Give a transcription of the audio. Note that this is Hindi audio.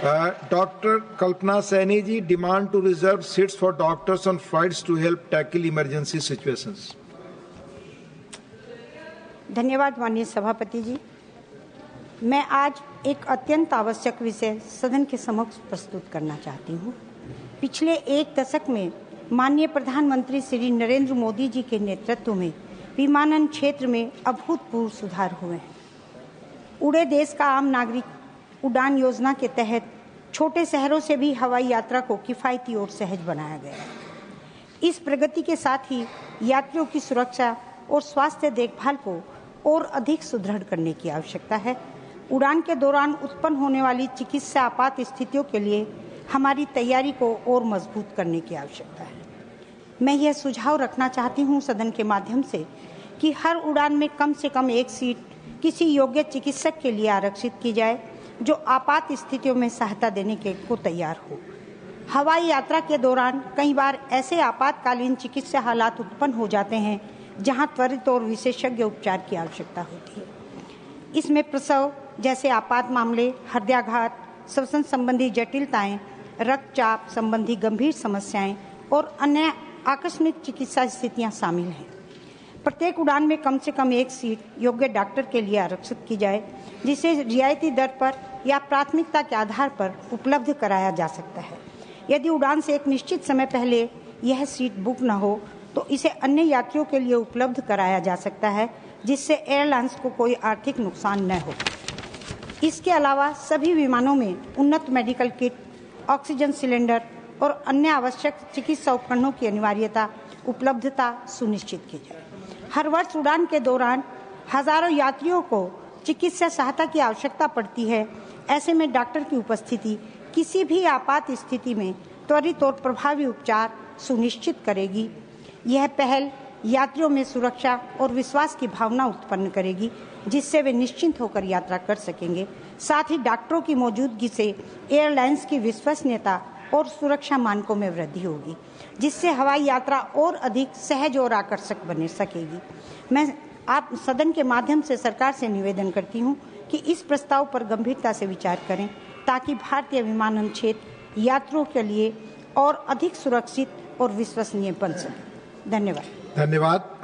Dr. Kalpana Saini ji, demand to reserve seats for doctors on flights to help tackle emergency situations. धन्यवाद माननीय सभापति जी। मैं आज एक अत्यंत आवश्यक विषय सदन के समक्ष प्रस्तुत करना चाहती हूँ। पिछले एक दशक में माननीय प्रधानमंत्री श्री नरेंद्र मोदी जी के नेतृत्व में विमानन क्षेत्र में अभूतपूर्व सुधार हुए हैं। उड़े देश का आम नागरिक उड़ान योजना के तहत छोटे शहरों से भी हवाई यात्रा को किफ़ायती और सहज बनाया गया है। इस प्रगति के साथ ही यात्रियों की सुरक्षा और स्वास्थ्य देखभाल को और अधिक सुदृढ़ करने की आवश्यकता है। उड़ान के दौरान उत्पन्न होने वाली चिकित्सा आपात स्थितियों के लिए हमारी तैयारी को और मजबूत करने की आवश्यकता है। मैं यह सुझाव रखना चाहती हूं सदन के माध्यम से कि हर उड़ान में कम से कम एक सीट किसी योग्य चिकित्सक के लिए आरक्षित की जाए जो आपात स्थितियों में सहायता देने के को तैयार हो। हवाई यात्रा के दौरान कई बार ऐसे आपातकालीन चिकित्सा हालात उत्पन्न हो जाते हैं जहां त्वरित और विशेषज्ञ उपचार की आवश्यकता होती है। इसमें प्रसव जैसे आपात मामले, हृदयाघात, श्वसन संबंधी जटिलताएं, रक्तचाप संबंधी गंभीर समस्याएं और अन्य आकस्मिक चिकित्सा स्थितियां शामिल हैं। प्रत्येक उड़ान में कम से कम एक सीट योग्य डॉक्टर के लिए आरक्षित की जाए जिसे रियायती दर पर या प्राथमिकता के आधार पर उपलब्ध कराया जा सकता है। यदि उड़ान से एक निश्चित समय पहले यह सीट बुक न हो तो इसे अन्य यात्रियों के लिए उपलब्ध कराया जा सकता है जिससे एयरलाइंस को कोई आर्थिक नुकसान न हो। इसके अलावा सभी विमानों में उन्नत मेडिकल किट, ऑक्सीजन सिलेंडर और अन्य आवश्यक चिकित्सा उपकरणों की अनिवार्यता उपलब्धता सुनिश्चित की जाए। हर वर्ष उड़ान के दौरान हजारों यात्रियों को चिकित्सा सहायता की आवश्यकता पड़ती है। ऐसे में डॉक्टर की उपस्थिति किसी भी आपात स्थिति में त्वरित और प्रभावी उपचार सुनिश्चित करेगी। यह पहल यात्रियों में सुरक्षा और विश्वास की भावना उत्पन्न करेगी जिससे वे निश्चिंत होकर यात्रा कर सकेंगे। साथ ही डॉक्टरों की मौजूदगी से एयरलाइंस की विश्वसनीयता और सुरक्षा मानकों में वृद्धि होगी जिससे हवाई यात्रा और अधिक सहज और आकर्षक बन सकेगी। मैं आप सदन के माध्यम से सरकार से निवेदन करती हूं कि इस प्रस्ताव पर गंभीरता से विचार करें ताकि भारतीय विमानन क्षेत्र यात्रियों के लिए और अधिक सुरक्षित और विश्वसनीय बन सके। धन्यवाद।